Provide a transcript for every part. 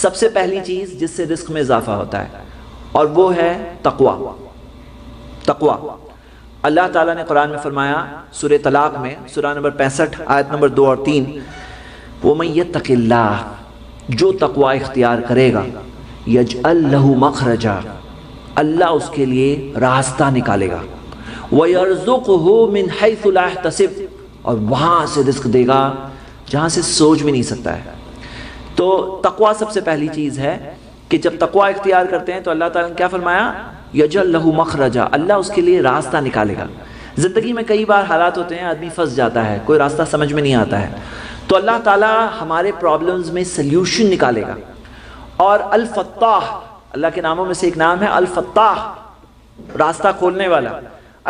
سب سے پہلی چیز جس سے رزق میں اضافہ ہوتا ہے اور وہ ہے تقوی. تقوی اللہ تعالیٰ نے قرآن میں فرمایا سورہ طلاق میں سورہ نمبر 65 آیت نمبر 2 اور 3 وَمَن يَتَّقِ اللَّهَ جو تقوی اختیار کرے گا یجعل لہ مخرجا اللہ اس کے لیے راستہ نکالے گا وَيَرْزُقْهُ مِنْ حَيْثُ لَا يَحْتَسِبْ اور وہاں سے رزق دے گا جہاں سے سوچ بھی نہیں سکتا ہے. تو تقوی سب سے پہلی چیز ہے کہ جب تقوی اختیار کرتے ہیں تو اللہ تعالیٰ نے کیا فرمایا یجعل لہ مخرجا اللہ اس کے لیے راستہ نکالے گا. زندگی میں کئی بار حالات ہوتے ہیں آدمی پھنس جاتا ہے کوئی راستہ سمجھ میں نہیں آتا ہے تو اللہ تعالیٰ ہمارے پرابلمز میں سلیوشن نکالے گا. اور الفتاح اللہ کے ناموں میں سے ایک نام ہے الفتاح راستہ کھولنے والا.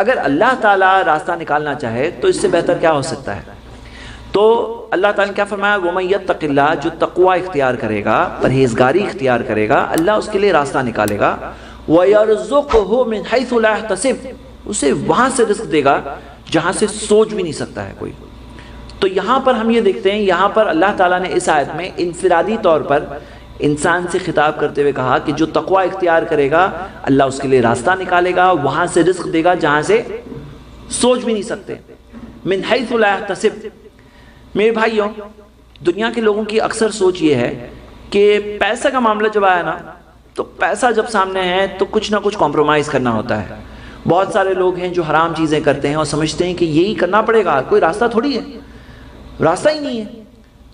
اگر اللہ تعالیٰ راستہ نکالنا چاہے تو اس سے بہتر کیا ہو سکتا ہے. تو اللہ تعالیٰ نے کیا فرمایا وَمَن يَتَّقِ اللَّهَ جو تقوی اختیار کرے گا پرہیزگاری اختیار کرے گا اللہ اس کے لیے راستہ نکالے گا وَيَرْزُقْهُ مِنْ حَيْثُ لَا يَحْتَسِبْ اسے وہاں سے رزق دے گا جہاں سے سوچ بھی نہیں سکتا ہے کوئی. تو یہاں پر ہم یہ دیکھتے ہیں یہاں پر اللہ تعالیٰ نے اس آیت میں انفرادی طور پر انسان سے خطاب کرتے ہوئے کہا کہ جو تقوی اختیار کرے گا اللہ اس کے لیے راستہ نکالے گا وہاں سے رزق دے گا جہاں سے سوچ بھی نہیں سکتے. من حیث لا یحتسب. میرے بھائیوں دنیا کے لوگوں کی اکثر سوچ یہ ہے کہ پیسے کا معاملہ جب آیا نا تو پیسہ جب سامنے ہے تو کچھ نہ کچھ کمپرومائز کرنا ہوتا ہے. بہت سارے لوگ ہیں جو حرام چیزیں کرتے ہیں اور سمجھتے ہیں کہ یہی کرنا پڑے گا کوئی راستہ تھوڑی ہے راستہ ہی نہیں ہے.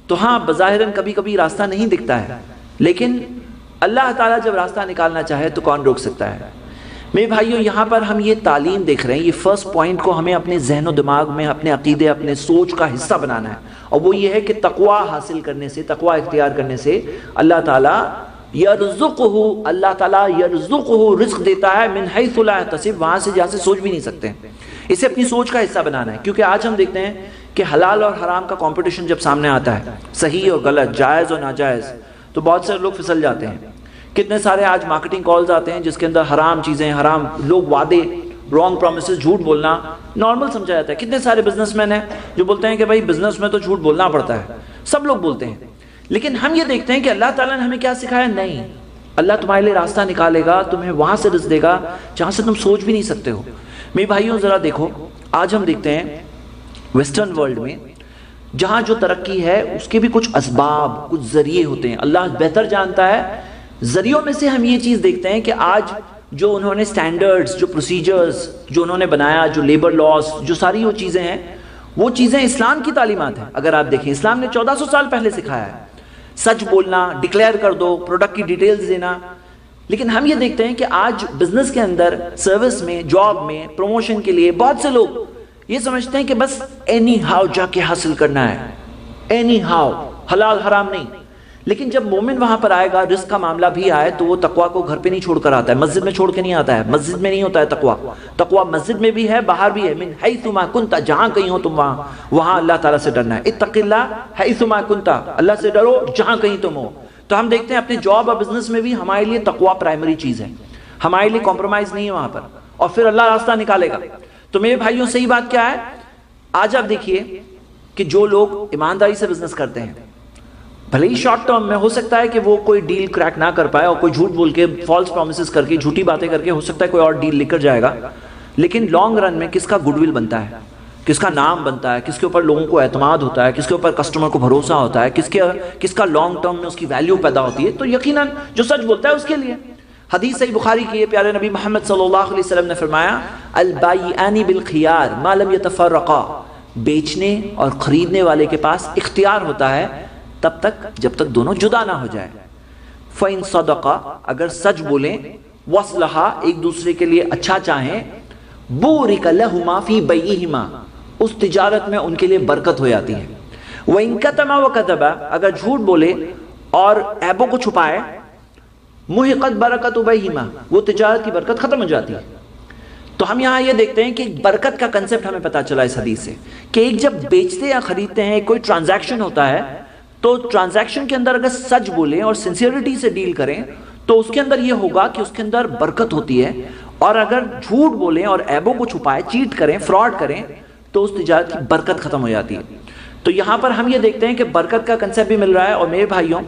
تو ہاں بظاہراً کبھی کبھی راستہ نہیں دکھتا ہے لیکن اللہ تعالیٰ جب راستہ نکالنا چاہے تو کون روک سکتا ہے. میرے بھائیوں یہاں پر ہم یہ تعلیم دیکھ رہے ہیں یہ فرسٹ پوائنٹ کو ہمیں اپنے ذہن و دماغ میں اپنے عقیدے اپنے سوچ کا حصہ بنانا ہے اور وہ یہ ہے کہ تقوی حاصل کرنے سے تقوی اختیار کرنے سے اللہ تعالیٰ یرزقہ اللہ تعالیٰ یرزقہ رزق دیتا ہے من حیث لا یحتسب وہاں سے جہاں سے سوچ بھی نہیں سکتے. اسے اپنی سوچ کا حصہ بنانا ہے کیونکہ آج ہم دیکھتے ہیں کہ حلال اور حرام کا کمپٹیشن جب سامنے آتا ہے صحیح اور غلط جائز اور ناجائز تو بہت سے لوگ پھسل جاتے ہیں. کتنے سارے آج مارکیٹنگ کالز آتے ہیں جس کے اندر حرام چیزیں حرام لوگ وعدے رانگ پرومسز جھوٹ بولنا نارمل سمجھا جاتا ہے. کتنے سارے بزنس مین ہیں جو بولتے ہیں کہ بھائی بزنس میں تو جھوٹ بولنا پڑتا ہے سب لوگ بولتے ہیں لیکن ہم یہ دیکھتے ہیں کہ اللہ تعالیٰ نے ہمیں کیا سکھایا نہیں اللہ تمہارے لیے راستہ نکالے گا تمہیں وہاں سے رزق دے گا جہاں سے تم سوچ بھی نہیں سکتے ہو. میرے بھائیوں ذرا دیکھو آج ہم دیکھتے ہیں ویسٹرن ورلڈ میں جہاں جو ترقی ہے اس کے بھی کچھ اسباب کچھ ذریعے ہوتے ہیں اللہ بہتر جانتا ہے. ذریعوں میں سے ہم یہ چیز دیکھتے ہیں کہ آج جو انہوں نے سٹینڈرڈز جو پروسیجرز جو انہوں نے بنایا جو لیبر لاز جو ساری وہ چیزیں ہیں وہ چیزیں اسلام کی تعلیمات ہیں. اگر آپ دیکھیں اسلام نے 1400 سال پہلے سکھایا ہے سچ بولنا ڈکلیئر کر دو پروڈکٹ کی ڈیٹیلز دینا. لیکن ہم یہ دیکھتے ہیں کہ آج بزنس کے اندر سروس میں جاب میں پروموشن کے لیے بہت سے لوگ یہ سمجھتے ہیں کہ بس اینی ہاؤ جا کے حاصل کرنا ہے اینی ہاؤ حلال حرام نہیں. لیکن جب مومن وہاں پر آئے گا رزق کا معاملہ بھی آئے تو وہ تقوی کو گھر پہ نہیں چھوڑ کر آتا ہے مسجد میں چھوڑ کے نہیں آتا ہے مسجد میں نہیں ہوتا ہے تقوی. تقوی مسجد میں بھی ہے باہر بھی ہے. من حیث ما کنت جہاں کہیں ہو تم وہاں اللہ تعالیٰ سے ڈرنا ہے. اتق اللہ حیث ما کنت اللہ سے ڈرو جہاں کہیں تم ہو. تو ہم دیکھتے ہیں اپنے جاب اور بزنس میں بھی ہمارے لیے تقوی پرائمری چیز ہے ہمارے لیے کمپرومائز نہیں ہے وہاں پر اور پھر اللہ راستہ نکالے گا. تو میرے بھائیوں صحیح بات کیا ہے آج آپ دیکھیے کہ جو لوگ ایمانداری سے بزنس کرتے ہیں بھلے ہی شارٹ ٹرم میں ہو سکتا ہے کہ وہ کوئی ڈیل کریک نہ کر پائے اور کوئی جھوٹ بول کے فالس پرومسز کر کے جھوٹی باتیں کر کے ہو سکتا ہے کوئی اور ڈیل لے کر جائے گا لیکن لانگ رن میں کس کا گڈ ول بنتا ہے کس کا نام بنتا ہے کس کے اوپر لوگوں کو اعتماد ہوتا ہے کس کے اوپر کسٹمر کو بھروسہ ہوتا ہے کس کا لانگ ٹرم میں اس کی ویلیو پیدا ہوتی ہے تو یقیناً جو سچ بولتا ہے اس کے لیے. حدیث صحیح بخاری کی ہے پیارے نبی محمد صلی اللہ علیہ وسلم نے فرمایا البائعان بالخیار ما لم يتفرقا بیچنے اور خریدنے والے کے پاس اختیار ہوتا ہے تب تک جب تک دونوں جدا نہ ہو جائے. فَإِن صَدَقَا اگر سچ بولیں وَصْلَحَا ایک دوسرے کے لیے اچھا چاہیں بُورِكَ لَهُمَا فِي بَيْعِهِمَا اس تجارت میں ان کے لیے برکت ہو جاتی ہے. وَإِن كَتَمَا وَكَذَبَا اگر جھوٹ بولے اور عیبوں کو چھپائے مُحِقَتْ بَرَكَتُ بَيْعِهِمَا وہ تجارت کی برکت ختم ہو جاتی ہے. تو ہم یہاں یہ دیکھتے ہیں کہ برکت کا کنسپٹ ہمیں پتا چلا اس حدیث سے کہ ایک جب بیچتے یا خریدتے ہیں کوئی ٹرانزیکشن ہوتا ہے تو ٹرانزیکشن کے اندر اگر سچ بولیں اور سنسیئرٹی سے ڈیل کریں تو اس کے اندر یہ ہوگا کہ اس کے اندر برکت ہوتی ہے اور اگر جھوٹ بولیں اور عیبوں کو چھپائے چیٹ کریں فراڈ کریں تو اس تجارت کی برکت ختم ہو جاتی ہے. تو یہاں پر ہم یہ دیکھتے ہیں کہ برکت کا کنسپٹ بھی مل رہا ہے. اور میرے بھائیوں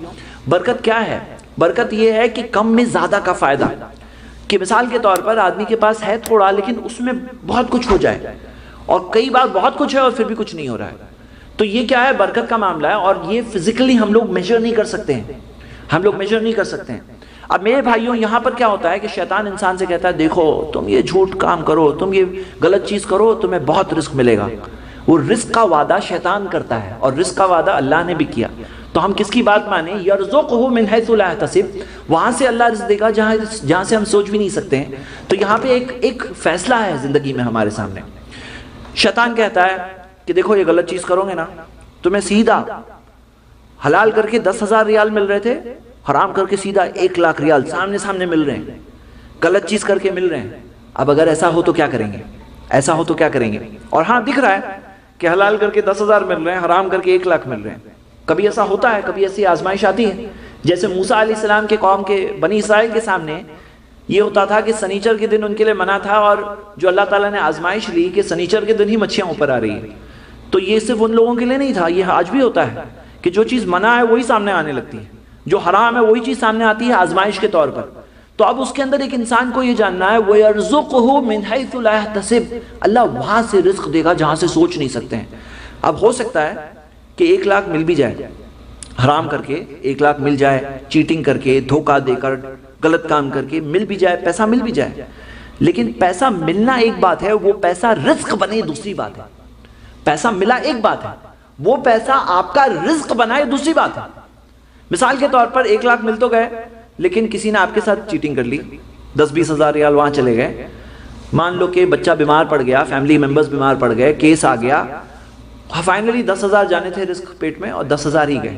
برکت کیا ہے برکت یہ ہے کہ کم میں زیادہ کا فائدہ، کہ مثال کے طور پر آدمی کے پاس ہے تھوڑا لیکن اس میں بہت کچھ ہو جائے، اور کئی بار بہت کچھ ہے اور پھر بھی کچھ نہیں ہو رہا ہے. تو یہ کیا ہے؟ برکت کا معاملہ ہے، اور یہ فزیکلی ہم لوگ میجر نہیں کر سکتے ہیں، ہم لوگ میجر نہیں کر سکتے ہیں. اب میرے بھائیوں یہاں پر کیا ہوتا ہے کہ شیطان انسان سے کہتا ہے دیکھو تم یہ جھوٹ کام کرو، تم یہ غلط چیز کرو، تمہیں بہت رزق ملے گا. وہ رزق کا وعدہ شیطان کرتا ہے، اور رزق کا وعدہ اللہ نے بھی کیا. تو ہم کس کی بات مانیں؟ یرزقہ من حیث لا یحتسب، وہاں سے اللہ رزق دے گا جہاں سے ہم سوچ بھی نہیں سکتے ہیں. تو یہاں پہ ایک فیصلہ ہے زندگی میں ہمارے سامنے. شیطان کہتا ہے کہ دیکھو یہ غلط چیز کرو گے نا، تمہیں سیدھا حلال کر کے 10,000 ریال مل رہے تھے، حرام کر کے سیدھا 1,00,000 ریال سامنے مل رہے ہیں، غلط چیز کر کے مل رہے ہیں. اب اگر ایسا ہو تو کیا کریں گے؟ ایسا ہو تو کیا کریں گے؟ اور ہاں دکھ رہا ہے کہ حلال کر کے 10,000 مل رہے ہیں، حرام کر کے 1,00,000 مل رہے ہیں. کبھی ایسا ہوتا ہے، کبھی ایسی آزمائش آتی ہے. جیسے موسیٰ علیہ السلام کے قوم کے بنی اسرائیل کے سامنے یہ ہوتا تھا کہ سنیچر کے دن ان کے لیے منع تھا، اور جو اللہ تعالیٰ نے آزمائش لی کہ سنیچر کے دن ہی مچھیاں اوپر آ رہی ہیں. تو یہ صرف ان لوگوں کے لیے نہیں تھا، یہ آج بھی ہوتا ہے کہ جو چیز منع ہے وہی سامنے آنے لگتی ہے، جو حرام ہے وہی چیز سامنے آتی ہے آزمائش کے طور پر. تو اب اس کے اندر ایک انسان کو یہ جاننا ہے وَيَرْزُقُهُ مِنْ حَيْثُ لَا يَحْتَسِبْ، اللہ وہاں سے رزق دے گا جہاں سے سوچ نہیں سکتے ہیں. اب ہو سکتا ہے کہ 1,00,000 مل بھی جائے، حرام کر کے 1,00,000 مل جائے، چیٹنگ کر کے، دھوکہ دے کر، غلط کام کر کے مل بھی جائے، پیسہ مل بھی جائے. لیکن پیسہ ملنا ایک بات ہے، وہ پیسہ رزق بنے دوسری بات ہے. پیسہ ملا ایک بات ہے، وہ پیسہ آپ کا رزق بنائے دوسری بات ہے. مثال کے طور پر 1,00,000 مل تو گئے، لیکن کسی نے آپ کے ساتھ چیٹنگ کر لی، 10-20 ہزار ریال وہاں چلے گئے. مان لو کہ بچہ بیمار پڑ گیا، فیملی ممبرز بیمار پڑ گئے، کیس آ گیا، فائنلی 10,000 جانے تھے رزق پیٹ میں اور 10,000 ہی گئے.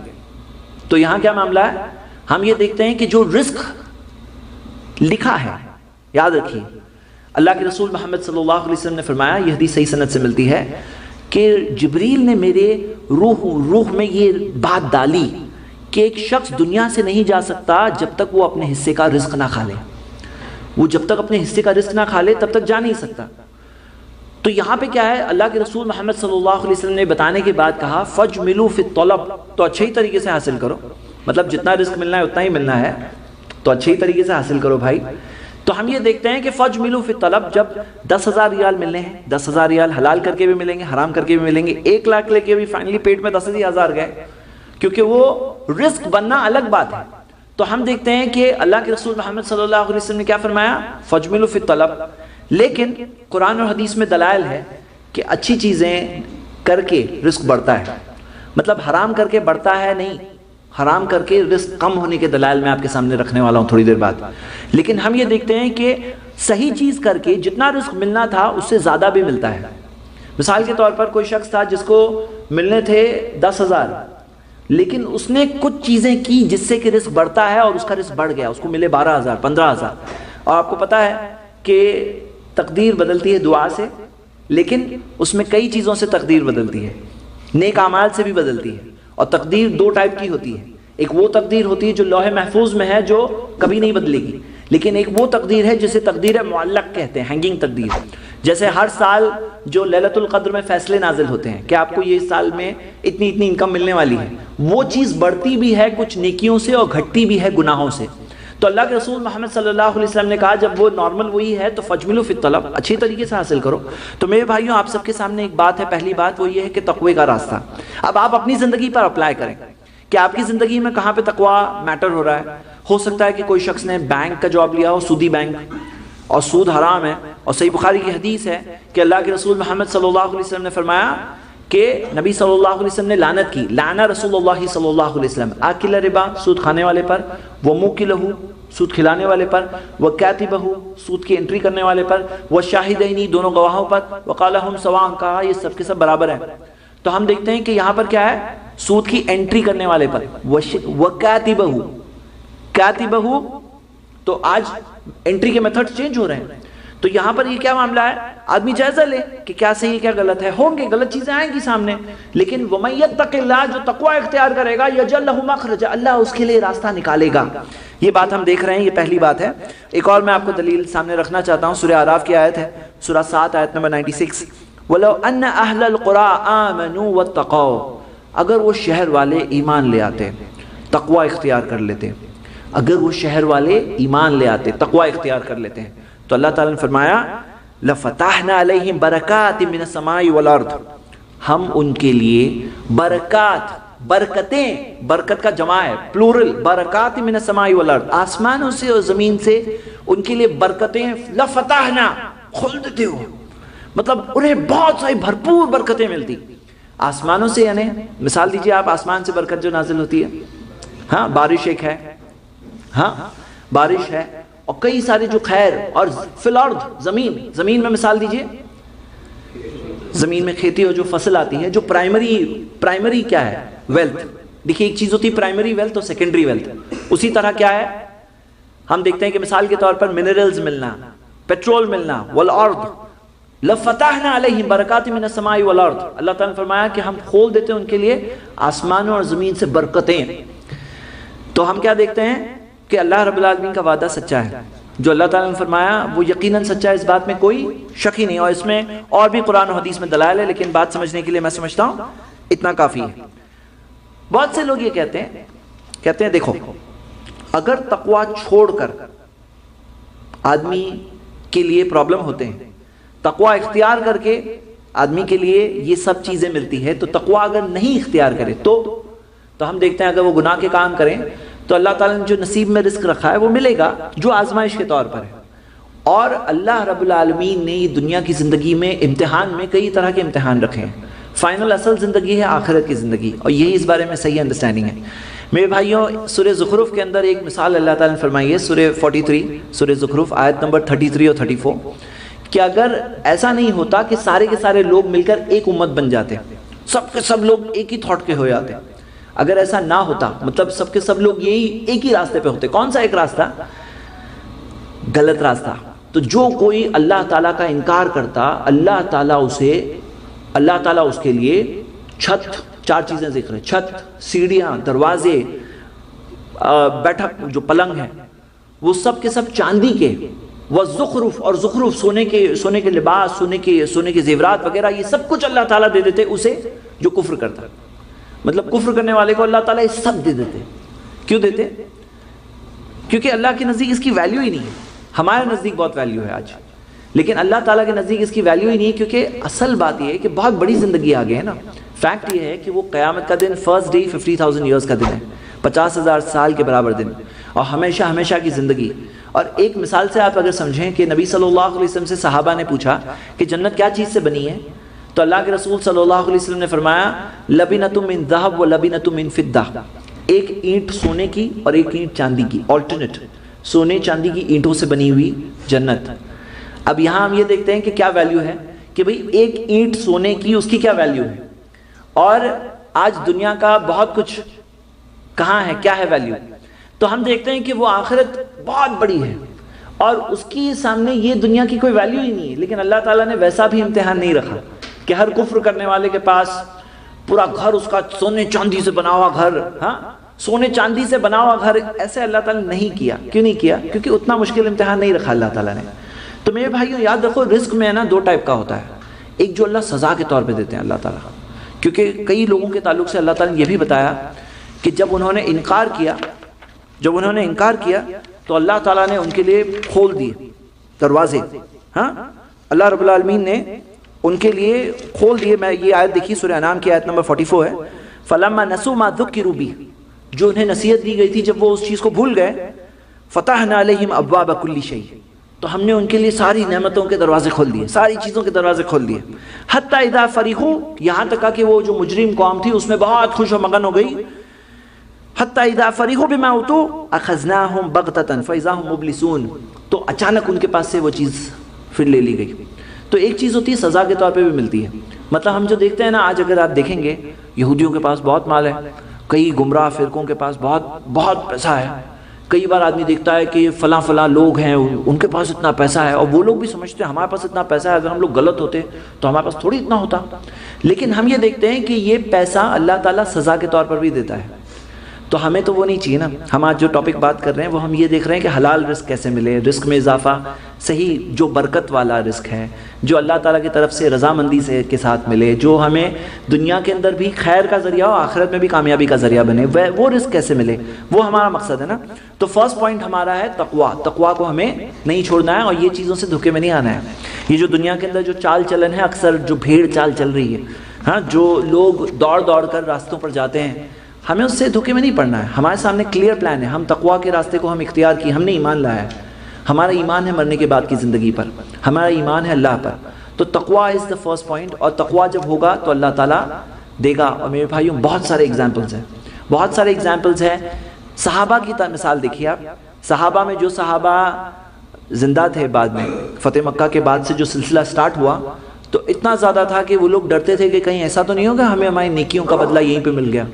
تو یہاں کیا معاملہ ہے؟ ہم یہ دیکھتے ہیں کہ جو رزق لکھا ہے، یاد رکھیے اللہ کے رسول محمد صلی اللہ علیہ وسلم نے فرمایا، یہ حدیث صحیح سند سے ملتی ہے، کہ جبریل نے میرے روح میں یہ بات ڈالی کہ ایک شخص دنیا سے نہیں جا سکتا جب تک وہ اپنے حصے کا رزق نہ کھا لے. وہ جب تک اپنے حصے کا رزق نہ کھا لے تب تک جا نہیں سکتا. تو یہاں پہ کیا ہے؟ اللہ کے رسول محمد صلی اللہ علیہ وسلم نے بتانے کے بعد کہا فَجْمِلُوا فِي الطَّلَبِ، تو اچھے ہی طریقے سے حاصل کرو. مطلب جتنا رزق ملنا ہے اتنا ہی ملنا ہے، تو اچھے ہی طریقے سے حاصل کرو بھائی. تو ہم یہ دیکھتے ہیں کہ فَجْمِلُوا فِي الطَّلَبِ، جب 10,000 ریال ملنے ہیں، 10,000 ریال حلال کر کے بھی ملیں گے، حرام کر کے بھی ملیں گے، 1,00,000 لے کے بھی فائنلی پیٹ میں 10,000 گئے، کیونکہ وہ رزق بننا الگ بات ہے. تو ہم دیکھتے ہیں کہ اللہ کے رسول محمد صلی اللہ علیہ وسلم نے کیا فرمایا؟ فَجْمِلُوا فِي الطَّلَبِ. لیکن قرآن اور حدیث میں دلائل ہے کہ اچھی چیزیں کر کے رزق بڑھتا ہے. مطلب حرام کر کے بڑھتا ہے نہیں، حرام کر کے رزق کم ہونے کے دلائل میں آپ کے سامنے رکھنے والا ہوں تھوڑی دیر بعد. لیکن ہم یہ دیکھتے ہیں کہ صحیح چیز کر کے جتنا رزق ملنا تھا اس سے زیادہ بھی ملتا ہے. مثال کے طور پر کوئی شخص تھا جس کو ملنے تھے 10,000، لیکن اس نے کچھ چیزیں کی جس سے کہ رزق بڑھتا ہے اور اس کا رزق بڑھ گیا، اس کو ملے 12,000 15,000. اور آپ کو پتہ ہے کہ تقدیر بدلتی ہے دعا سے، لیکن اس میں کئی چیزوں سے تقدیر بدلتی ہے، نیک اعمال سے بھی بدلتی ہے. اور تقدیر دو ٹائپ کی ہوتی ہے، ایک وہ تقدیر ہوتی ہے جو لوح محفوظ میں ہے جو کبھی نہیں بدلے گی، لیکن ایک وہ تقدیر ہے جسے تقدیر معلق کہتے ہیں، ہینگنگ تقدیر. جیسے ہر سال جو لیلۃ القدر میں فیصلے نازل ہوتے ہیں کہ آپ کو یہ سال میں اتنی انکم ملنے والی ہے، وہ چیز بڑھتی بھی ہے کچھ نیکیوں سے اور گھٹتی بھی ہے گناہوں سے. تو اللہ کے رسول محمد صلی اللہ علیہ وسلم نے کہا جب وہ نارمل وہی ہے تو فَجْمِلُوا فِي الطَّلَبِ، اچھی طریقے سے حاصل کرو. تو میرے بھائیوں آپ سب کے سامنے ایک بات ہے، پہلی بات وہ یہ ہے کہ تقوی کا راستہ. اب آپ اپنی زندگی پر اپلائی کریں کہ آپ کی زندگی میں کہاں پہ تقوی میٹر ہو رہا ہے. ہو سکتا ہے کہ کوئی شخص نے بینک کا جاب لیا ہو، سودی بینک، اور سود حرام ہے. اور صحیح بخاری کی حدیث ہے کہ اللہ کے رسول محمد صلی اللہ علیہ وسلم نے فرمایا کہ نبی صلی اللہ علیہ وسلم نے لعنت کی، لعنہ رسول اللہ صلی اللہ علیہ وسلم آکل ربا، سود کھانے والے پر، وموکلہ، سود کھلانے والے پر، وکاتبہ، سود کی انٹری کرنے والے پر، وشاہدین، دونوں گواہوں پر، وقالہم سواء، کہا یہ سب کے سب برابر ہیں. تو ہم دیکھتے ہیں کہ یہاں پر کیا ہے؟ سود کی انٹری کرنے والے پر، وکاتبہ، کاتبہ. تو آج انٹری کے میتھڈ چینج ہو رہے ہیں. تو یہاں پر یہ کیا معاملہ ہے؟ آدمی جائزہ لے کہ کیا صحیح ہے کیا غلط ہے. ہوں گے غلط چیزیں آئیں گی سامنے، لیکن وَمَن يَتَّقِ اللَّهَ، جو تقوی اختیار کرے گا، يَجْعَل لَهُ مَخْرَجًا، اللہ اس کے لیے راستہ نکالے گا. یہ بات ہم دیکھ رہے ہیں، یہ پہلی بات ہے. ایک اور میں آپ کو دلیل سامنے رکھنا چاہتا ہوں، سورہ اعراف کی آیت ہے، سورہ 7 آیت نمبر 96. وَلَوْ أَنَّ أَهْلَ الْقُرَىٰ آمَنُوا وَاتَّقَوْا، اگر وہ شہر والے ایمان لے آتے، تقوی اختیار کر لیتے، اگر وہ شہر والے ایمان لے آتے، تقوی اختیار کر لیتے ہیں، تو اللہ تعالیٰ نے فرمایا لَفَتَحْنَا عَلَيْهِمْ بَرَكَاتٍ مِّنَ السَّمَاءِ وَالْأَرْضِ، ہم ان کے لیے برکات، برکتیں، برکت کا جمع ہے پلورل، برکات من السماء والارض، آسمانوں سے اور زمین سے ان کے لیے برکتیں، لفتحنا، کھول دیتے ہو، مطلب انہیں بہت ساری بھرپور برکتیں ملتی آسمانوں سے، یعنی مثال دیجئے آپ، آسمان سے برکت جو نازل ہوتی ہے، ہاں بارش ایک ہے، ہاں بارش ہے، اور کئی سارے جو خیر، اور فی الارض، زمین میں مثال دیجئے، زمین میں کھیتی اور جو فصل آتی ہے، جو پرائمری کیا ہے، ویلتھ، دیکھیے ایک چیز ہوتی ہے پرائمری ویلتھ اور سیکنڈری ویلتھ، اسی طرح کیا ہے، ہم دیکھتے ہیں کہ مثال کے طور پر منرلز ملنا، پیٹرول ملنا، والارض لفتحنا علیہم برکات من السماء والارض، اللہ تعالیٰ نے فرمایا کہ ہم کھول دیتے ہیں ان کے لیے آسمانوں اور زمین سے برکتیں۔ تو ہم کیا دیکھتے ہیں کہ اللہ رب العالمین کا وعدہ سچا ہے، جو اللہ تعالیٰ نے فرمایا وہ یقیناً سچا ہے، اس بات میں کوئی شک ہی نہیں، اور اس میں اور بھی قرآن و حدیث میں دلائل ہے، لیکن بات سمجھنے کے لیے میں سمجھتا ہوں اتنا کافی ہے۔ بہت سے لوگ یہ کہتے ہیں دیکھو، اگر تقوی چھوڑ کر آدمی کے لیے پرابلم ہوتے ہیں، تقوی اختیار کر کے آدمی کے لیے یہ سب چیزیں ملتی ہے، تو تقوی اگر نہیں اختیار کرے تو ہم دیکھتے ہیں اگر وہ گناہ کے کام کریں تو اللہ تعالیٰ نے جو نصیب میں رزق رکھا ہے وہ ملے گا، جو آزمائش کے طور پر ہے۔ اور اللہ رب العالمین نے یہ دنیا کی زندگی میں امتحان میں کئی طرح کے امتحان رکھے ہیں، فائنل اصل زندگی ہے آخرت کی زندگی، اور یہی اس بارے میں صحیح انڈرسٹینڈنگ ہے۔ میرے بھائیوں، سورہ زخرف کے اندر ایک مثال اللہ تعالیٰ نے فرمائی ہے، سورہ 43، سورہ زخرف آیت نمبر 33 اور 34، کہ اگر ایسا نہیں ہوتا کہ سارے کے سارے لوگ مل کر ایک امت بن جاتے، سب کے سب لوگ ایک ہی تھاٹ کے ہو جاتے، اگر ایسا نہ ہوتا، مطلب سب کے سب لوگ یہی ایک ہی راستے پہ ہوتے، کون سا ایک راستہ؟ غلط راستہ۔ تو جو کوئی اللہ تعالیٰ کا انکار کرتا، اللہ تعالیٰ اس کے لیے چھت، چار چیزیں ذکر ہیں، چھت، سیڑھیاں، دروازے، بیٹھک جو پلنگ ہے، وہ سب کے سب چاندی کے، وَالزُخْرُف، اور زخرف سونے کے لباس، سونے کے زیورات وغیرہ، یہ سب کچھ اللہ تعالیٰ دے دیتے اسے جو کفر کرتا، مطلب کفر کرنے والے کو اللہ تعالیٰ یہ سب دے دیتے۔ کیوں دیتے؟ کیونکہ اللہ کے نزدیک اس کی ویلیو ہی نہیں ہے، ہمارے نزدیک بہت ویلیو ہے آج، لیکن اللہ تعالیٰ کے نزدیک اس کی ویلیو ہی نہیں ہے، کیونکہ اصل بات یہ ہے کہ بہت بڑی زندگی آگے ہے نا۔ فیکٹ یہ ہے کہ وہ قیامت کا دن، فرسٹ ڈے 50,000 ایئرس کا دن ہے، 50,000 سال کے برابر دن، اور ہمیشہ کی زندگی۔ اور ایک مثال سے آپ اگر سمجھیں کہ نبی صلی اللہ علیہ وسلم سے صحابہ نے پوچھا کہ جنت کیا چیز سے بنی ہے، تو اللہ کے رسول صلی اللہ علیہ وسلم نے فرمایا لبنۃ من ذہب و لبنۃ من فضہ، ایک اینٹ سونے کی اور ایک اینٹ چاندی کی، آلٹرنیٹ، سونے چاندی کی اینٹوں سے بنی ہوئی جنت۔ اب یہاں ہم یہ دیکھتے ہیں کہ کیا ویلیو ہے، کہ بھئی ایک اینٹ سونے کی، اس کی کیا ویلیو ہے، اور آج دنیا کا بہت کچھ کہاں ہے، کیا ہے ویلیو، تو ہم دیکھتے ہیں کہ وہ آخرت بہت بڑی ہے اور اس کی سامنے یہ دنیا کی کوئی ویلیو ہی نہیں ہے۔ لیکن اللہ تعالیٰ نے ویسا بھی امتحان نہیں رکھا کہ ہر کفر کرنے والے کے پاس پورا گھر اس کا سونے چاندی سے بنا ہوا گھر، ہاں سونے چاندی سے بنا ہوا گھر، ایسے اللہ تعالیٰ نے نہیں کیا۔ کیوں نہیں کیا؟ کیونکہ اتنا مشکل امتحان نہیں رکھا اللہ تعالیٰ نے۔ تو میرے بھائیوں یاد رکھو، رزق میں ہے نا دو ٹائپ کا ہوتا ہے، ایک جو اللہ سزا کے طور پہ دیتے ہیں اللہ تعالیٰ، کیونکہ کئی لوگوں کے تعلق سے اللہ تعالیٰ نے یہ بھی بتایا کہ جب انہوں نے انکار کیا تو اللہ تعالیٰ نے ان کے لیے کھول دیے دروازے، ہاں اللہ رب العالمین نے ان کے لیے کھول دیے۔ میں یہ آیت دیکھی، سورہ انعام کی آیت نمبر 44 ہے، فَلَمَّا نَسُوا مَا ذُكِّرُوا بِهِ، جو انہیں نصیحت دی گئی تھی جب وہ اس چیز کو بھول گئے، فَتَحْنَا عَلَيْهِمْ أَبْوَابَ كُلِّ شَيْءٍ، تو ہم نے ان کے لیے ساری نعمتوں کے دروازے کھول دیے، ساری چیزوں کے دروازے کھول دیے، حَتَّى إِذَا فَرِحُوا، یہاں تک کہ وہ جو مجرم قوم تھی اس میں بہت خوش و مگن ہو گئی، حَتَّى إِذَا فَرِحُوا بِمَا أُوتُوا أَخَذْنَاهُمْ بَغْتَةً فَإِذَا هُمْ مُبْلِسُونَ، تو اچانک ان کے پاس سے وہ چیز پھر لے لی گئی۔ تو ایک چیز ہوتی ہے سزا کے طور پہ بھی ملتی ہے، مطلب ہم جو دیکھتے ہیں نا آج، اگر آپ دیکھیں گے یہودیوں کے پاس بہت مال ہے، کئی گمراہ فرقوں کے پاس بہت پیسہ ہے، کئی بار آدمی دیکھتا ہے کہ فلاں لوگ ہیں ان کے پاس اتنا پیسہ ہے، اور وہ لوگ بھی سمجھتے ہیں ہمارے پاس اتنا پیسہ ہے، اگر ہم لوگ غلط ہوتے تو ہمارے پاس تھوڑی اتنا ہوتا۔ لیکن ہم یہ دیکھتے ہیں کہ یہ پیسہ اللہ تعالیٰ سزا کے طور پر بھی دیتا ہے۔ تو ہمیں تو وہ نہیں چاہیے نا. ہم آج جو ٹاپک بات کر رہے ہیں وہ ہم یہ دیکھ رہے ہیں کہ حلال رزق کیسے ملے, رزق میں اضافہ, صحیح جو برکت والا رزق ہے, جو اللہ تعالیٰ کی طرف سے رضامندی سے کے ساتھ ملے, جو ہمیں دنیا کے اندر بھی خیر کا ذریعہ ہو, آخرت میں بھی کامیابی کا ذریعہ بنے, وہ رزق کیسے ملے, وہ ہمارا مقصد ہے نا. تو فرسٹ پوائنٹ ہمارا ہے تقوا. تقوا کو ہمیں نہیں چھوڑنا ہے اور یہ چیزوں سے دھوکے میں نہیں آنا ہے. یہ جو دنیا کے اندر جو چال چلن ہے, اکثر جو بھیڑ چال چل رہی ہے, ہاں, جو لوگ دوڑ دوڑ کر راستوں پر جاتے ہیں, ہمیں اس سے دھوکے میں نہیں پڑنا ہے. ہمارے سامنے کلیئر پلان ہے, ہم تقوا کے راستے کو ہم اختیار کی, ہم نے ایمان لایا ہے. ہمارا ایمان ہے مرنے کے بعد کی زندگی پر, ہمارا ایمان ہے اللہ پر. تو تقوا از دا فرسٹ پوائنٹ, اور تقوا جب ہوگا تو اللہ تعالیٰ دے گا. اور میرے بھائیوں بہت سارے ایگزامپلز ہیں, بہت سارے ایگزامپلز ہیں. صحابہ کی مثال دیکھیے آپ. صحابہ میں جو صحابہ زندہ تھے بعد میں, فتح مکہ کے بعد سے جو سلسلہ سٹارٹ ہوا, تو اتنا زیادہ تھا کہ وہ لوگ ڈرتے تھے کہ کہیں ایسا تو نہیں ہوگا ہمیں ہماری نیکیوں کا بدلہ یہیں پہ مل گیا.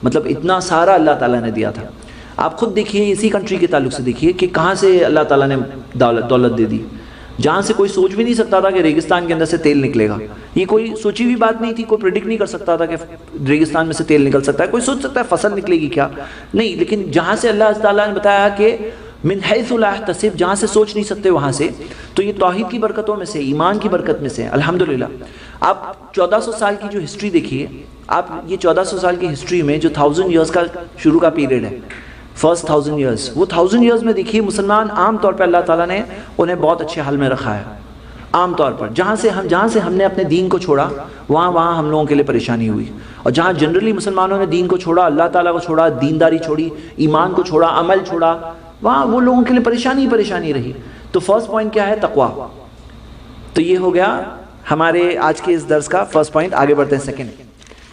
مطلب اتنا سارا اللہ تعالیٰ نے دیا تھا. آپ خود دیکھیے, اسی کنٹری کے تعلق سے دیکھیے کہ کہاں سے اللہ تعالیٰ نے دولت دے دی, جہاں سے کوئی سوچ بھی نہیں سکتا تھا کہ ریگستان کے اندر سے تیل نکلے گا. یہ کوئی سوچی ہوئی بات نہیں تھی, کوئی پریڈکٹ نہیں کر سکتا تھا کہ ریگستان میں سے تیل نکل سکتا ہے. کوئی سوچ سکتا ہے فصل نکلے گی کیا, نہیں. لیکن جہاں سے اللہ تعالیٰ نے بتایا کہ من حیث لا یحتسب, جہاں سے سوچ نہیں سکتے وہاں سے, تو یہ توحید کی برکتوں میں سے, ایمان کی برکت میں سے, الحمدللہ. آپ 1400 سال کی جو ہسٹری دیکھیے, آپ یہ 1400 سال کی ہسٹری میں جو 1000 ایئرز کا شروع کا پیریڈ ہے, فرسٹ 1000 ایئرز, وہ 1000 ایئرز میں دیکھیے مسلمان عام طور پہ اللہ تعالیٰ نے انہیں بہت اچھے حال میں رکھا ہے. عام طور پر جہاں سے ہم نے اپنے دین کو چھوڑا, وہاں ہم لوگوں کے لیے پریشانی ہوئی. اور جہاں جنرلی مسلمانوں نے دین کو چھوڑا, اللہ تعالیٰ کو چھوڑا, دینداری چھوڑی, ایمان کو چھوڑا, عمل چھوڑا, وہاں وہ لوگوں کے لیے پریشانی رہی. تو فرسٹ پوائنٹ کیا ہے؟ تقوا. تو یہ ہو گیا ہمارے آج کے اس درس کا فرسٹ پوائنٹ. آگے بڑھتے ہیں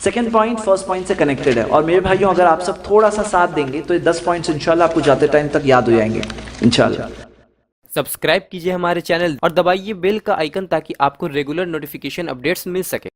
سیکنڈ پوائنٹ فرسٹ پوائنٹ سے کنیکٹڈ ہے. اور میرے بھائیوں اگر آپ سب تھوڑا سا ساتھ دیں گے تو یہ 10 پوائنٹس انشاءاللہ آپ کو جاتے ٹائم تک یاد ہو جائیں گے انشاءاللہ. سبسکرائب کیجئے ہمارے چینل اور دبائیے بیل کا آئیکن تاکہ آپ کو ریگولر نوٹیفیکیشن اپڈیٹس مل سکے.